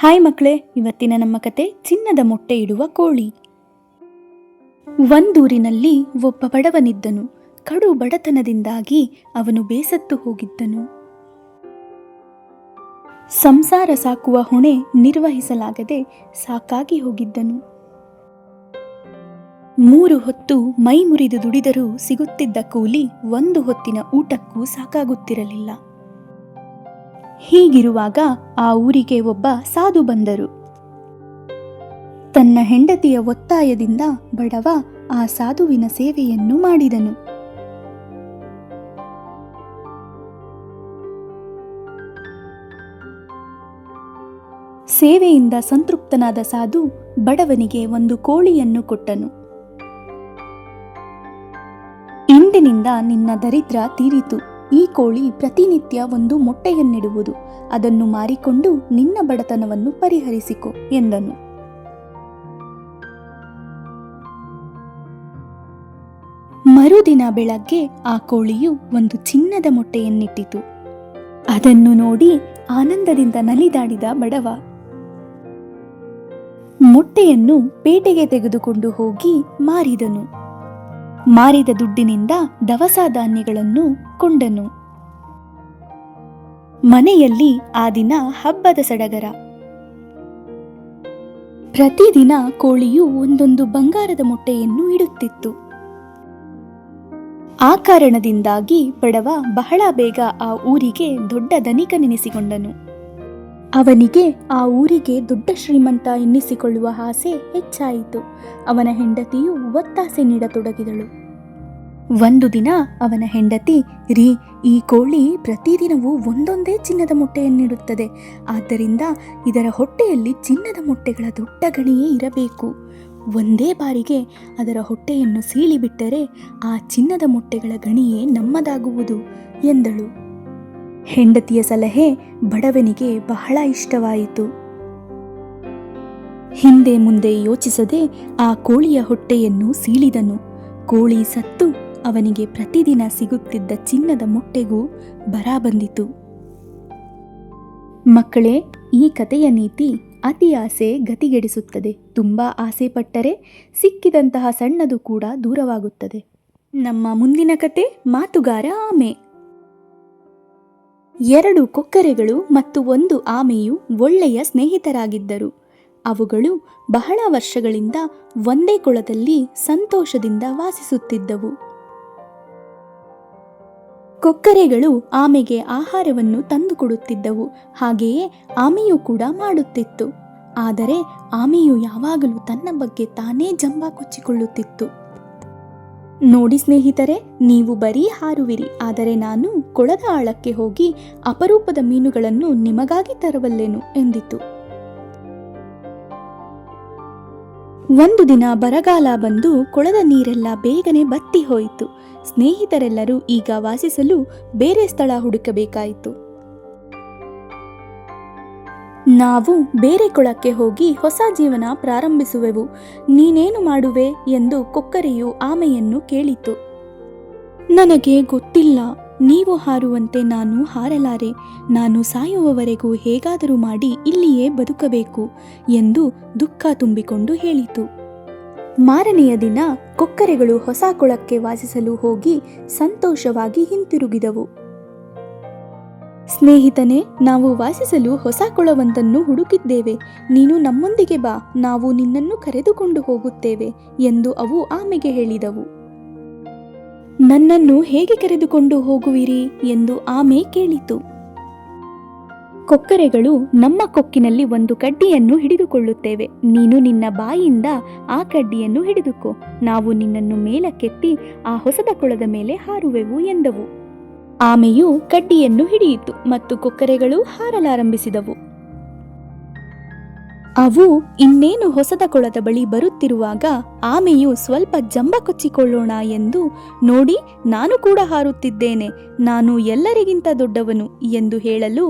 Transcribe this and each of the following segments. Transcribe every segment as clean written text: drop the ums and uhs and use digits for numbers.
Hi ಮಕ್ಕಳೇ, ಇವತ್ತಿನ ನಮ್ಮ ಕತೆ ಚಿನ್ನದ ಮೊಟ್ಟೆ ಇಡುವ ಕೋಳಿ. ಒಂದೂರಿನಲ್ಲಿ ಒಬ್ಬ ಬಡವನಿದ್ದನು. ಕಡು ಬಡತನದಿಂದಾಗಿ ಅವನು ಬೇಸತ್ತು ಹೋಗಿದ್ದನು. ಸಂಸಾರ ಸಾಕುವ ಹೊಣೆ ನಿರ್ವಹಿಸಲಾಗದೆ ಸಾಕಾಗಿ ಹೋಗಿದ್ದನು. 3 ಹೊತ್ತು ಮೈ ಮುರಿದು ದುಡಿದರೂ ಸಿಗುತ್ತಿದ್ದ ಕೂಲಿ ಒಂದು ಹೊತ್ತಿನ ಊಟಕ್ಕೂ ಸಾಕಾಗುತ್ತಿರಲಿಲ್ಲ. ಹೀಗಿರುವಾಗ ಆ ಊರಿಗೆ ಒಬ್ಬ ಸಾಧು ಬಂದರು. ತನ್ನ ಹೆಂಡತಿಯ ಒತ್ತಾಯದಿಂದ ಬಡವ ಆ ಸಾಧುವಿನ ಸೇವೆಯನ್ನು ಮಾಡಿದನು. ಸೇವೆಯಿಂದ ಸಂತೃಪ್ತನಾದ ಸಾಧು ಬಡವನಿಗೆ ಒಂದು ಕೋಳಿಯನ್ನು ಕೊಟ್ಟನು. ಇಂದಿನಿಂದ ನಿನ್ನ ದರಿದ್ರ ತೀರಿತು. ಈ ಕೋಳಿ ಪ್ರತಿನಿತ್ಯ ಒಂದು ಮೊಟ್ಟೆಯನ್ನಿಡುವುದು. ಅದನ್ನು ಮಾರಿಕೊಂಡು ನಿನ್ನ ಬಡತನವನ್ನು ಪರಿಹರಿಸಿಕೊ ಎಂದನು. ಮರುದಿನ ಬೆಳಗ್ಗೆ ಆ ಕೋಳಿಯು ಒಂದು ಚಿನ್ನದ ಮೊಟ್ಟೆಯನ್ನಿಟ್ಟಿತು. ಅದನ್ನು ನೋಡಿ ಆನಂದದಿಂದ ನಲಿದಾಡಿದ ಬಡವ ಮೊಟ್ಟೆಯನ್ನು ಪೇಟೆಗೆ ತೆಗೆದುಕೊಂಡು ಹೋಗಿ ಮಾರಿದನು. ಮಾರಿದ ದುಡ್ಡಿನಿಂದ ದವಸ ಧಾನ್ಯಗಳನ್ನು ಕೊಂಡನು. ಮನೆಯಲ್ಲಿ ಆ ದಿನ ಹಬ್ಬದ ಸಡಗರ. ಪ್ರತಿದಿನ ಕೋಳಿಯು ಒಂದೊಂದು ಬಂಗಾರದ ಮೊಟ್ಟೆಯನ್ನು ಇಡುತ್ತಿತ್ತು. ಆ ಕಾರಣದಿಂದಾಗಿ ಬಡವ ಬಹಳ ಬೇಗ ಆ ಊರಿಗೆ ದೊಡ್ಡ ಧನಿಕನೆನಿಸಿಕೊಂಡನು. ಅವನಿಗೆ ಆ ಊರಿಗೆ ದೊಡ್ಡ ಶ್ರೀಮಂತ ಎನ್ನಿಸಿಕೊಳ್ಳುವ ಆಸೆ ಹೆಚ್ಚಾಯಿತು. ಅವನ ಹೆಂಡತಿಯು ಒತ್ತಾಸೆ ನೀಡತೊಡಗಿದಳು. ಒಂದು ದಿನ ಅವನ ಹೆಂಡತಿ, ಈ ಕೋಳಿ ಪ್ರತಿದಿನವೂ ಒಂದೊಂದೇ ಚಿನ್ನದ ಮೊಟ್ಟೆಯನ್ನಿಡುತ್ತದೆ. ಆದ್ದರಿಂದ ಇದರ ಹೊಟ್ಟೆಯಲ್ಲಿ ಚಿನ್ನದ ಮೊಟ್ಟೆಗಳ ದೊಡ್ಡ ಗಣಿಯೇ ಇರಬೇಕು. ಒಂದೇ ಬಾರಿಗೆ ಅದರ ಹೊಟ್ಟೆಯನ್ನು ಸೀಳಿಬಿಟ್ಟರೆ ಆ ಚಿನ್ನದ ಮೊಟ್ಟೆಗಳ ಗಣಿಯೇ ನಮ್ಮದಾಗುವುದು ಎಂದಳು. ಹೆಂಡತಿಯ ಸಲಹೆ ಬಡವನಿಗೆ ಬಹಳ ಇಷ್ಟವಾಯಿತು. ಹಿಂದೆ ಮುಂದೆ ಯೋಚಿಸದೆ ಆ ಕೋಳಿಯ ಹೊಟ್ಟೆಯನ್ನು ಸೀಳಿದನು. ಕೋಳಿ ಸತ್ತು ಅವನಿಗೆ ಪ್ರತಿದಿನ ಸಿಗುತ್ತಿದ್ದ ಚಿನ್ನದ ಮೊಟ್ಟೆಗೂ ಬರ ಬಂದಿತು. ಮಕ್ಕಳೇ, ಈ ಕಥೆಯ ನೀತಿ ಅತಿ ಆಸೆ ಗತಿಗೆಡಿಸುತ್ತದೆ. ತುಂಬಾ ಆಸೆ ಪಟ್ಟರೆ ಸಿಕ್ಕಿದಂತಹ ಸಣ್ಣದು ಕೂಡ ದೂರವಾಗುತ್ತದೆ. ನಮ್ಮ ಮುಂದಿನ ಕತೆ ಮಾತುಗಾರ ಆಮೆ. 2 ಕೊಕ್ಕರೆಗಳು ಮತ್ತು 1 ಆಮೆಯು ಒಳ್ಳೆಯ ಸ್ನೇಹಿತರಾಗಿದ್ದರು. ಅವುಗಳು ಬಹಳ ವರ್ಷಗಳಿಂದ ಒಂದೇ ಕೊಳದಲ್ಲಿ ಸಂತೋಷದಿಂದ ವಾಸಿಸುತ್ತಿದ್ದವು. ಕೊಕ್ಕರೆಗಳು ಆಮೆಗೆ ಆಹಾರವನ್ನು ತಂದುಕೊಡುತ್ತಿದ್ದವು. ಹಾಗೆಯೇ ಆಮೆಯು ಕೂಡ ಮಾಡುತ್ತಿತ್ತು. ಆದರೆ ಆಮೆಯು ಯಾವಾಗಲೂ ತನ್ನ ಬಗ್ಗೆ ತಾನೇ ಜಂಬ ಕೊಚ್ಚಿಕೊಳ್ಳುತ್ತಿತ್ತು. ನೋಡಿ ಸ್ನೇಹಿತರೆ, ನೀವು ಬರೀ ಹಾರುವಿರಿ, ಆದರೆ ನಾನು ಕೊಳದ ಆಳಕ್ಕೆ ಹೋಗಿ ಅಪರೂಪದ ಮೀನುಗಳನ್ನು ನಿಮಗಾಗಿ ತರಬಲ್ಲೆನು ಎಂದಿತು. ಒಂದು ದಿನ ಬರಗಾಲ ಬಂದು ಕೊಳದ ನೀರೆಲ್ಲ ಬೇಗನೆ ಬತ್ತಿ ಹೋಯಿತು. ಸ್ನೇಹಿತರೆಲ್ಲರೂ ಈಗ ವಾಸಿಸಲು ಬೇರೆ ಸ್ಥಳ ಹುಡುಕಬೇಕಾಯಿತು. ನಾವು ಬೇರೆ ಕೊಳಕ್ಕೆ ಹೋಗಿ ಹೊಸ ಜೀವನ ಪ್ರಾರಂಭಿಸುವೆವು. ನೀನೇನು ಮಾಡುವೆ ಎಂದು ಕೊಕ್ಕರೆಯು ಆಮೆಯನ್ನು ಕೇಳಿತು. ನನಗೆ ಗೊತ್ತಿಲ್ಲ. ನೀವು ಹಾರುವಂತೆ ನಾನು ಹಾರಲಾರೆ. ನಾನು ಸಾಯುವವರೆಗೂ ಹೇಗಾದರೂ ಮಾಡಿ ಇಲ್ಲಿಯೇ ಬದುಕಬೇಕು ಎಂದು ದುಃಖ ತುಂಬಿಕೊಂಡು ಹೇಳಿತು. ಮಾರನೆಯ ದಿನ ಕೊಕ್ಕರೆಗಳು ಹೊಸ ಕೊಳಕ್ಕೆ ವಾಸಿಸಲು ಹೋಗಿ ಸಂತೋಷವಾಗಿ ಹಿಂತಿರುಗಿದವು. ಸ್ನೇಹಿತನೇ, ನಾವು ವಾಸಿಸಲು ಹೊಸ ಕೊಳವೊಂದನ್ನು ಹುಡುಕಿದ್ದೇವೆ. ನೀನು ನಮ್ಮೊಂದಿಗೆ ಬಾ, ನಾವು ನಿನ್ನನ್ನು ಕರೆದುಕೊಂಡು ಹೋಗುತ್ತೇವೆ ಎಂದು ಅವು ಆಮೆಗೆ ಹೇಳಿದವು. ನನ್ನನ್ನು ಹೇಗೆ ಕರೆದುಕೊಂಡು ಹೋಗುವಿರಿ ಎಂದು ಆಮೆ ಕೇಳಿತು. ಕೊಕ್ಕರೆಗಳು, ನಮ್ಮ ಕೊಕ್ಕಿನಲ್ಲಿ ಒಂದು ಕಡ್ಡಿಯನ್ನು ಹಿಡಿದುಕೊಳ್ಳುತ್ತೇವೆ. ನೀನು ನಿನ್ನ ಬಾಯಿಯಿಂದ ಆ ಕಡ್ಡಿಯನ್ನು ಹಿಡಿದುಕೋ. ನಾವು ನಿನ್ನನ್ನು ಮೇಲಕ್ಕೆತ್ತಿ ಆ ಹೊಸದ ಕೊಳದ ಮೇಲೆ ಹಾರುವೆವು ಎಂದವು. ಆಮೆಯು ಕಡ್ಡಿಯನ್ನು ಹಿಡಿಯಿತು ಮತ್ತು ಕೊಕ್ಕರೆಗಳು ಹಾರಲಾರಂಭಿಸಿದವು. ಅವು ಇನ್ನೇನು ಹೊಸದ ಕೊಳದ ಬಳಿ ಬರುತ್ತಿರುವಾಗ ಆಮೆಯು ಸ್ವಲ್ಪ ಜಂಬ ಕೊಚ್ಚಿಕೊಳ್ಳೋಣ ಎಂದು, ನೋಡಿ, ನಾನು ಕೂಡ ಹಾರುತ್ತಿದ್ದೇನೆ, ನಾನು ಎಲ್ಲರಿಗಿಂತ ದೊಡ್ಡವನು ಎಂದು ಹೇಳಲು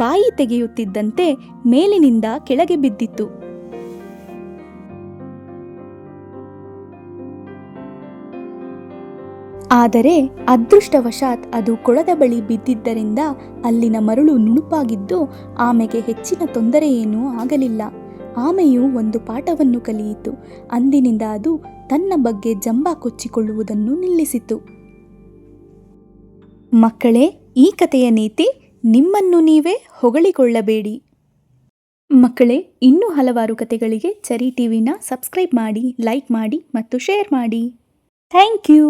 ಬಾಯಿ ತೆಗೆಯುತ್ತಿದ್ದಂತೆ ಮೇಲಿನಿಂದ ಕೆಳಗೆ ಬಿದ್ದಿತು. ಆದರೆ ಅದೃಷ್ಟವಶಾತ್ ಅದು ಕೊಳದ ಬಳಿ ಬಿದ್ದಿದ್ದರಿಂದ ಅಲ್ಲಿನ ಮರಳು ನುಣುಪಾಗಿದ್ದು ಆಮೆಗೆ ಹೆಚ್ಚಿನ ತೊಂದರೆಯೇನೂ ಆಗಲಿಲ್ಲ. ಆಮೆಯು ಒಂದು ಪಾಠವನ್ನು ಕಲಿಯಿತು. ಅಂದಿನಿಂದ ಅದು ತನ್ನ ಬಗ್ಗೆ ಜಂಬ ಕೊಚ್ಚಿಕೊಳ್ಳುವುದನ್ನು ನಿಲ್ಲಿಸಿತು. ಮಕ್ಕಳೇ, ಈ ಕಥೆಯ ನೀತಿ: ನಿಮ್ಮನ್ನು ನೀವೇ ಹೊಗಳಿಕೊಳ್ಳಬೇಡಿ. ಮಕ್ಕಳೇ, ಇನ್ನೂ ಹಲವಾರು ಕಥೆಗಳಿಗೆ ಚರಿ ಟಿವಿನ ಸಬ್ಸ್ಕ್ರೈಬ್ ಮಾಡಿ, ಲೈಕ್ ಮಾಡಿ ಮತ್ತು ಶೇರ್ ಮಾಡಿ. Thank you.